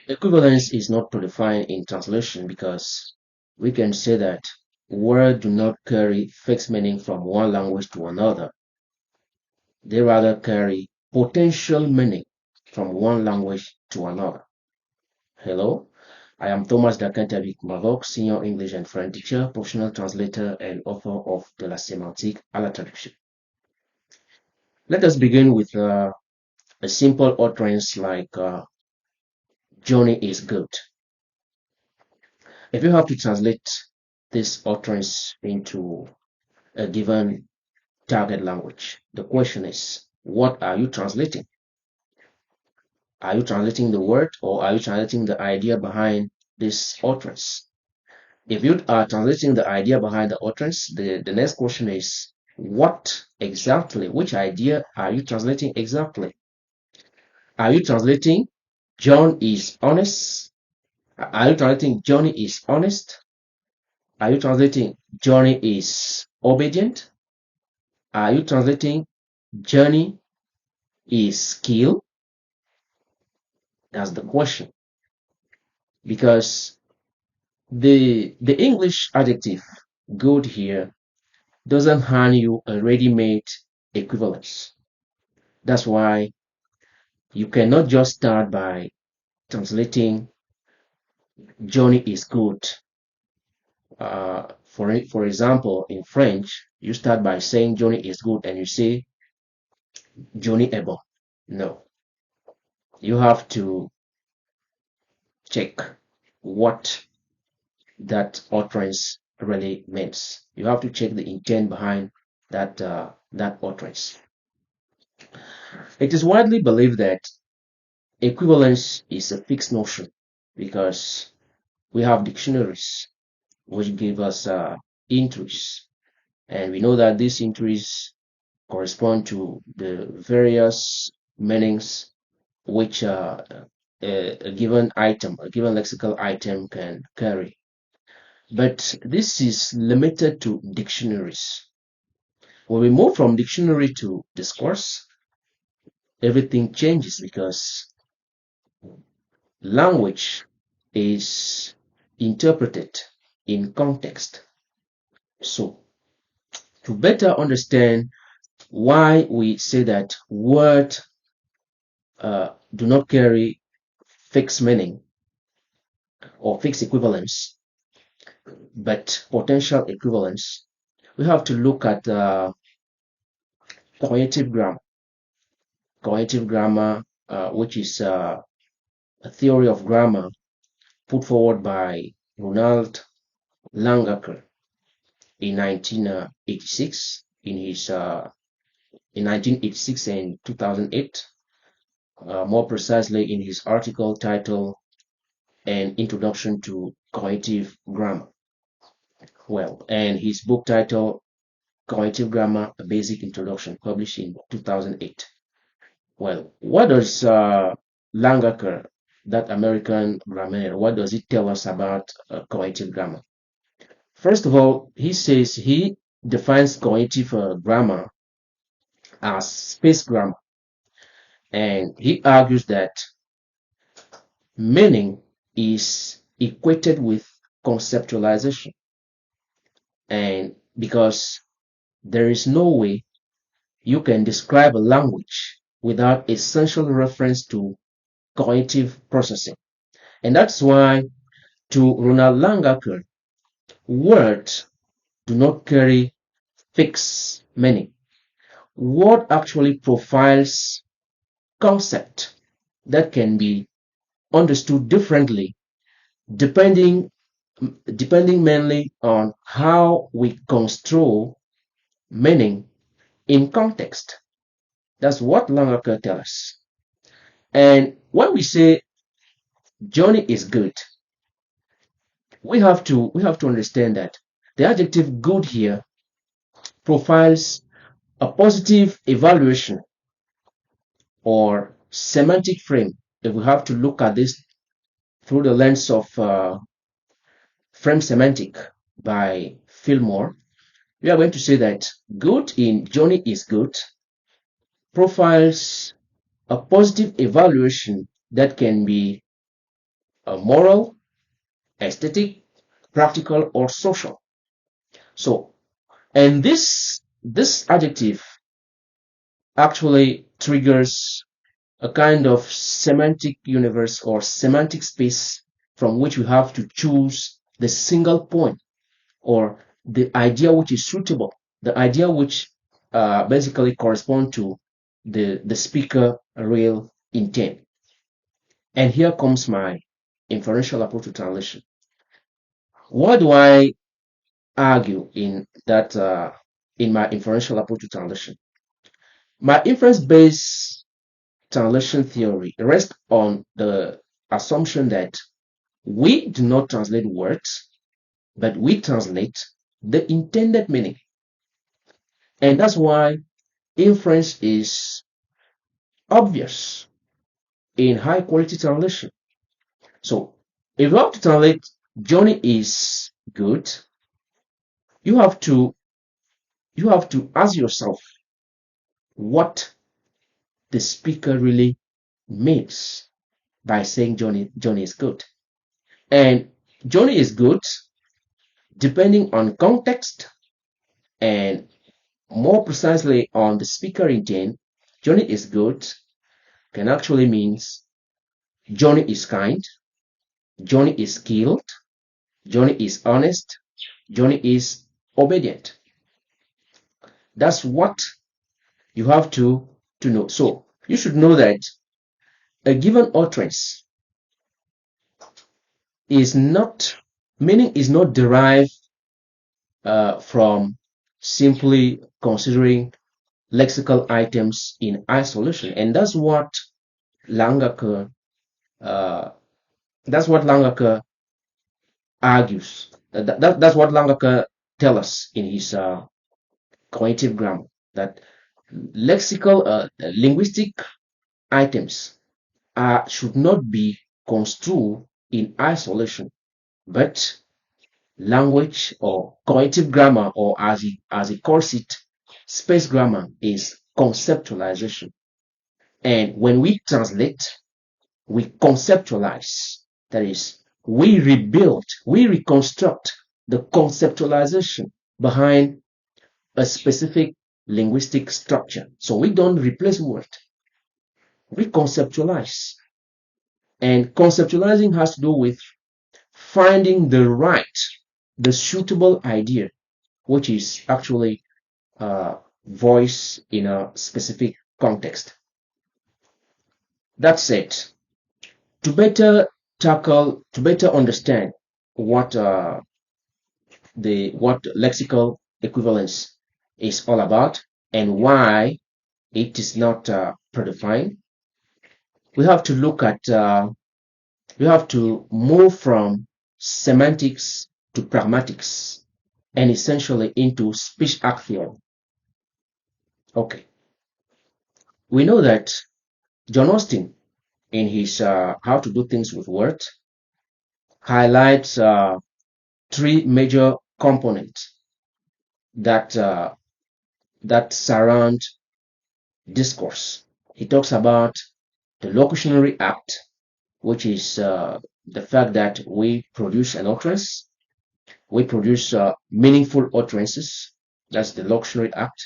Equivalence is not predefined in translation because we can say that words do not carry fixed meaning from one language to another. They rather carry potential meaning from one language to another. Hello, I am Thomas Dakantabik Mavok, Senior English and French teacher, professional translator, and author of De la sémantique à la traduction. Let us begin with a simple utterance like Johnny is good. If you have to translate this utterance into a given target language, the question is, what are you translating? Are you translating the word or are you translating the idea behind this utterance? If you are translating the idea behind the utterance, the next question is, what exactly, which idea are you translating exactly? Are you translating John is honest? Are you translating Johnny is honest? Are you translating Johnny is obedient? Are you translating Johnny is skilled? That's the question. Because the English adjective good here doesn't hand you a ready-made equivalence. That's why you cannot just start by translating Johnny is good. For example, in French, you start by saying Johnny is good and you say Johnny est bon. No, you have to check what that utterance really means. You have to check the intent behind that utterance. It is widely believed that equivalence is a fixed notion because we have dictionaries which give us entries, and we know that these entries correspond to the various meanings which a given item, a given lexical item can carry. But this is limited to dictionaries. When we move from dictionary to discourse, everything changes because language is interpreted in context. So, to better understand why we say that words do not carry fixed meaning or fixed equivalence, but potential equivalence, we have to look at cognitive grammar. Cognitive grammar, which is a theory of grammar put forward by Ronald Langacker in 1986 in 1986 and 2008, more precisely in his article titled An Introduction to Cognitive Grammar. Well, and his book titled Cognitive Grammar, A Basic Introduction, published in 2008. Well, what does Langacker, that American grammar, what does it tell us about cognitive grammar? First of all, he says he defines cognitive grammar as space grammar, and he argues that meaning is equated with conceptualization, and because there is no way you can describe a language without essential reference to cognitive processing. And that's why, to Ronald Langacker, words do not carry fixed meaning. Word actually profiles concept that can be understood differently depending mainly on how we construe meaning in context. That's what Langacker tells us. And when we say Johnny is good, we have to understand that the adjective good here profiles a positive evaluation or semantic frame. If we have to look at this through the lens of frame semantic by Fillmore, we are going to say that good in Johnny is good profiles a positive evaluation that can be moral, aesthetic, practical, or social. So, and this adjective actually triggers a kind of semantic universe or semantic space from which we have to choose the single point or the idea which is suitable, the idea which basically correspond to the speaker real intent. And here comes my inferential approach to translation. What do I argue in my inferential approach to translation? My inference-based translation theory rests on the assumption that we do not translate words, but we translate the intended meaning. And that's why inference is obvious in high quality translation. So if you have to translate Johnny is good, you have to ask yourself what the speaker really means by saying Johnny is good. And Johnny is good depending on context and more precisely on the speaker intent. Johnny is good can actually means Johnny is kind, Johnny is skilled, Johnny is honest, Johnny is obedient. That's what you have to know. So you should know that a given utterance is not meaning is not derived from simply considering lexical items in isolation, and Langacker uh, that's what Langacker argues. That's what Langacker tells us in his cognitive grammar, that linguistic items should not be construed in isolation, but language or cognitive grammar, or as he calls it, space grammar, is conceptualization. And when we translate, we conceptualize. That is, we rebuild, we reconstruct the conceptualization behind a specific linguistic structure. So we don't replace word, we conceptualize. And conceptualizing has to do with finding the suitable idea, which is actually voiced in a specific context. That said, to better to better understand what what lexical equivalence is all about and why it is not predefined, we have to look at we have to move from semantics to pragmatics and essentially into speech act theory. Okay, we know that John Austin, in his How to Do Things with Words, highlights three major components that that surround discourse. He talks about the locutionary act, which is the fact that we produce an utterance, we produce meaningful utterances. That's the locutionary act.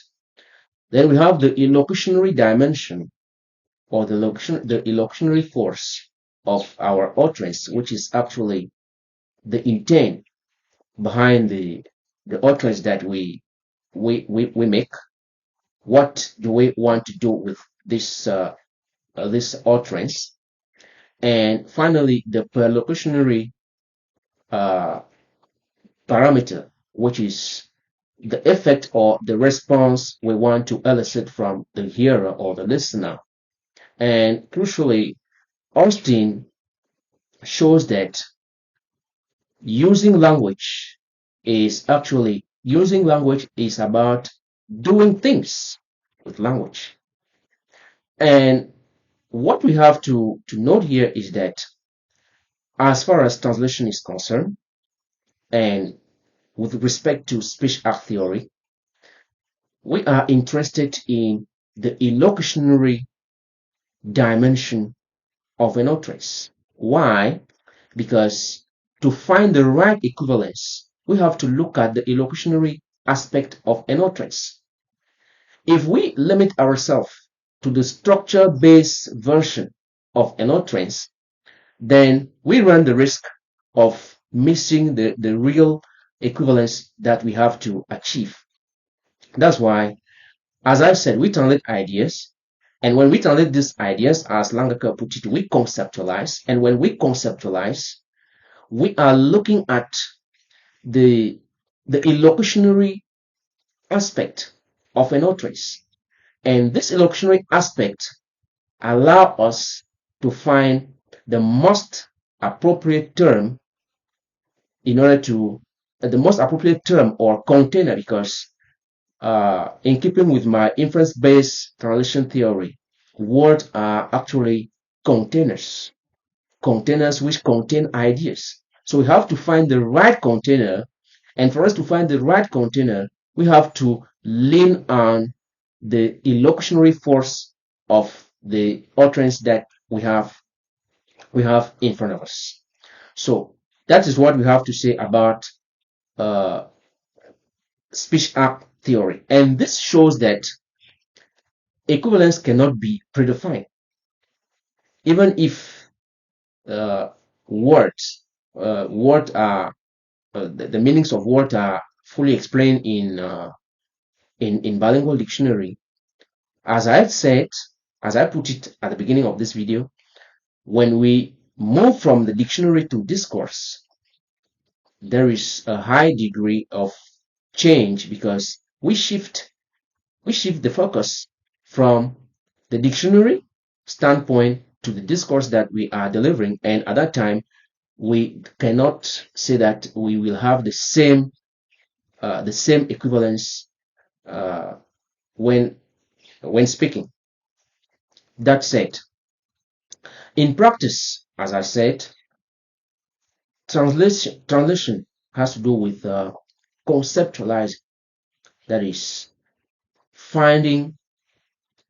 Then we have the illocutionary dimension, or the illocutionary force of our utterance, which is actually the intent behind the utterance that we make. What do we want to do with this utterance? And finally, the perlocutionary uh, parameter, which is the effect or the response we want to elicit from the hearer or the listener. And crucially, Austin shows that using language is about doing things with language. And what we have to note here is that as far as translation is concerned, and with respect to speech act theory, we are interested in the illocutionary dimension of an utterance. Why? Because to find the right equivalence, we have to look at the illocutionary aspect of an utterance. If we limit ourselves to the structure-based version of an utterance, then we run the risk of missing the real equivalence that we have to achieve. That's why, as I've said, we translate ideas. And when we translate these ideas, as Langacker put it, we conceptualize. And when we conceptualize, we are looking at the illocutionary aspect of an utterance. And this illocutionary aspect allows us to find the most appropriate term in order to the most appropriate term or container, because in keeping with my inference-based translation theory, words are actually containers, containers which contain ideas. So we have to find the right container, and for us to find the right container, we have to lean on the illocutionary force of the utterance that we have in front of us. So that is what we have to say about uh, speech arc theory. And this shows that equivalence cannot be predefined. Even if uh, words, the meanings of words are fully explained in bilingual dictionary, as I said, as I put it at the beginning of this video, when we move from the dictionary to discourse, there is a high degree of change because we shift the focus from the dictionary standpoint to the discourse that we are delivering, and at that time we cannot say that we will have the same equivalence uh, when speaking. That said, in practice, as I said, translation has to do with conceptualizing, that is finding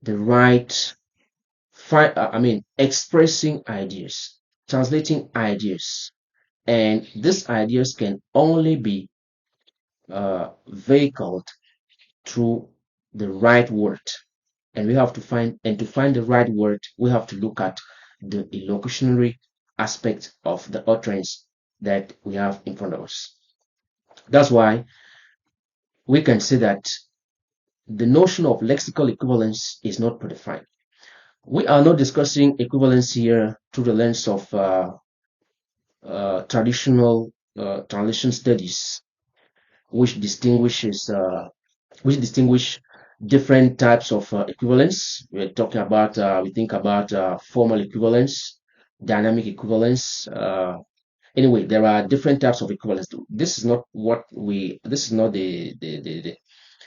the right expressing ideas, translating ideas, and these ideas can only be vehicled through the right word. And we have to find the right word, we have to look at the illocutionary aspect of the utterance that we have in front of us. That's why we can say that the notion of lexical equivalence is not predefined. We are not discussing equivalence here through the lens of traditional translation studies, which distinguish different types of equivalence. We're talking about we think about formal equivalence, dynamic equivalence. Anyway, there are different types of equivalence. This is not what we. This is not the.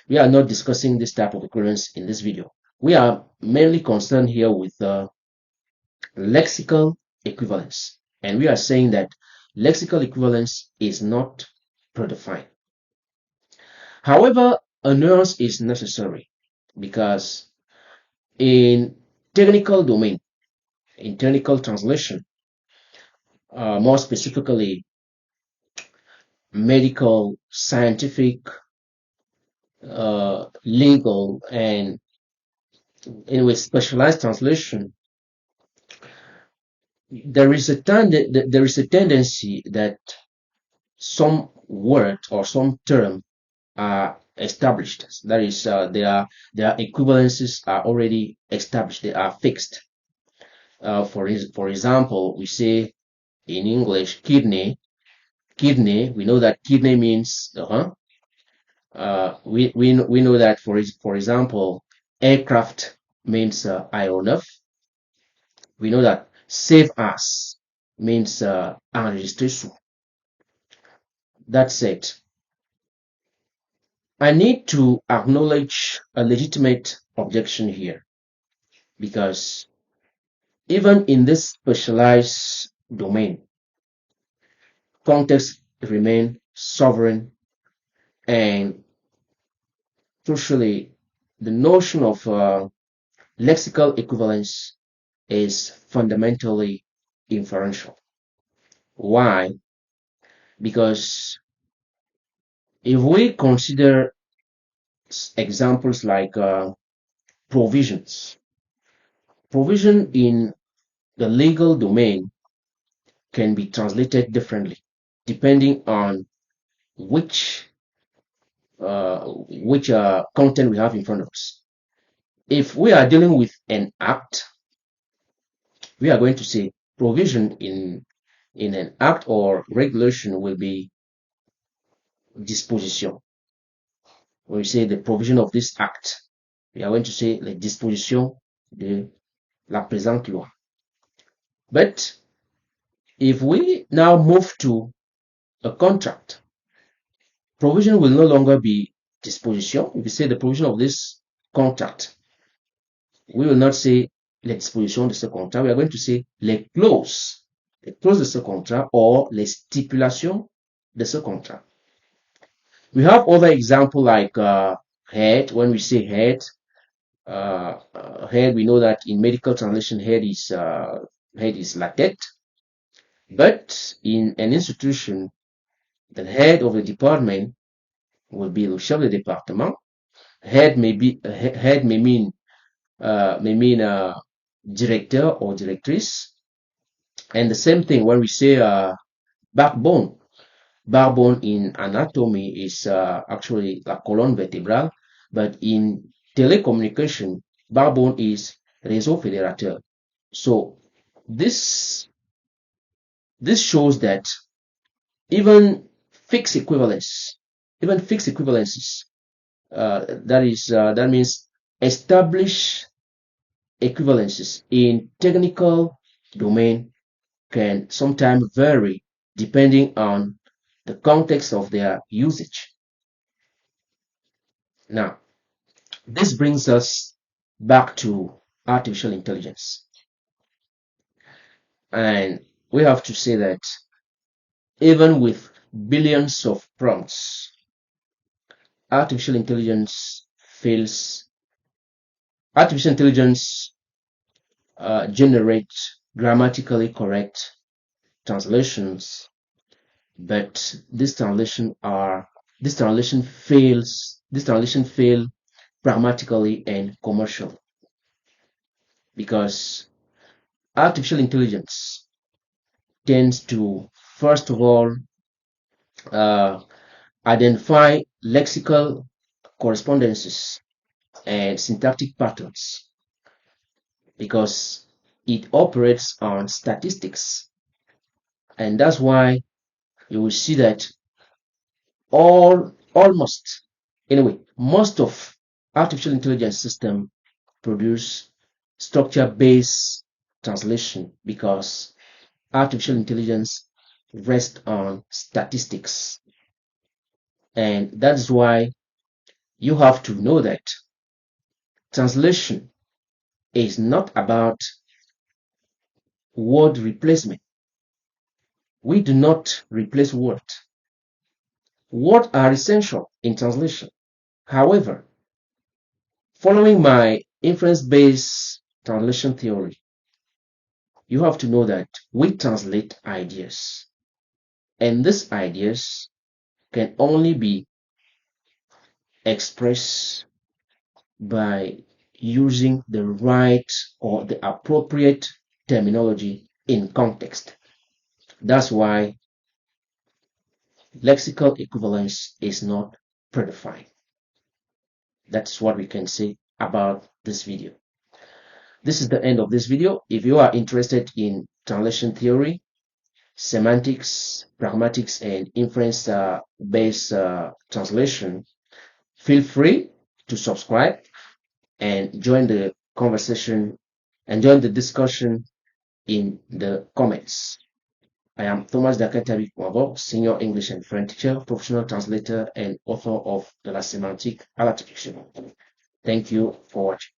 We are not discussing this type of equivalence in this video. We are mainly concerned here with lexical equivalence, and we are saying that lexical equivalence is not predefined. However, a nuance is necessary because in technical domain, in technical translation, more specifically medical, scientific, legal, and anyway specialized translation, there is a tendency that some word or some term are established. That is, their equivalences are already established. They are fixed. For example, we say in English kidney. Kidney. We know that kidney means we know that for example, aircraft means aeronef. We know that save us means enregistrer sous. That's it. I need to acknowledge a legitimate objection here because even in this specialized domain, context remain sovereign, and crucially, the notion of lexical equivalence is fundamentally inferential. Why? Because if we consider examples like provisions, provision in the legal domain can be translated differently depending on which content we have in front of us. If we are dealing with an act, we are going to say provision in an act or regulation will be disposition. When we say the provision of this act, we are going to say la disposition de la présente loi. But if we now move to a contract, provision will no longer be disposition. If we say the provision of this contract, we will not say les dispositions de ce contrat. We are going to say les clauses de ce contrat or les stipulations de ce contrat. We have other example like head. When we say head, head, we know that in medical translation, head is la tête. But in an institution, the head of the department will be le chef de département. Head may mean director or directrice. And the same thing when we say backbone. Backbone in anatomy is actually la colonne vertébrale, but in telecommunication, backbone is réseau fédérateur. So this shows that even fixed equivalences, that means established equivalences in technical domain can sometimes vary depending on the context of their usage. Now, this brings us back to artificial intelligence. And we have to say that even with billions of prompts, artificial intelligence generates grammatically correct translations, but this translation fail pragmatically and commercially, because artificial intelligence tends to first of all identify lexical correspondences and syntactic patterns, because it operates on statistics. And that's why you will see that most of artificial intelligence system produce structure-based translation, because artificial intelligence rests on statistics. And that's why you have to know that translation is not about word replacement. We do not replace words. Words are essential in translation. However, following my inference-based translation theory, you have to know that we translate ideas, and these ideas can only be expressed by using the right or the appropriate terminology in context. That's why lexical equivalence is not predefined. That's what we can say about this video. This is the end of this video. If you are interested in translation theory, semantics, pragmatics, and inference-based translation, feel free to subscribe and join the conversation and join the discussion in the comments. I am Thomas Dakatabi Kwabo, Senior English and French teacher, professional translator, and author of the La Sémantique à la traduction. Thank you for watching.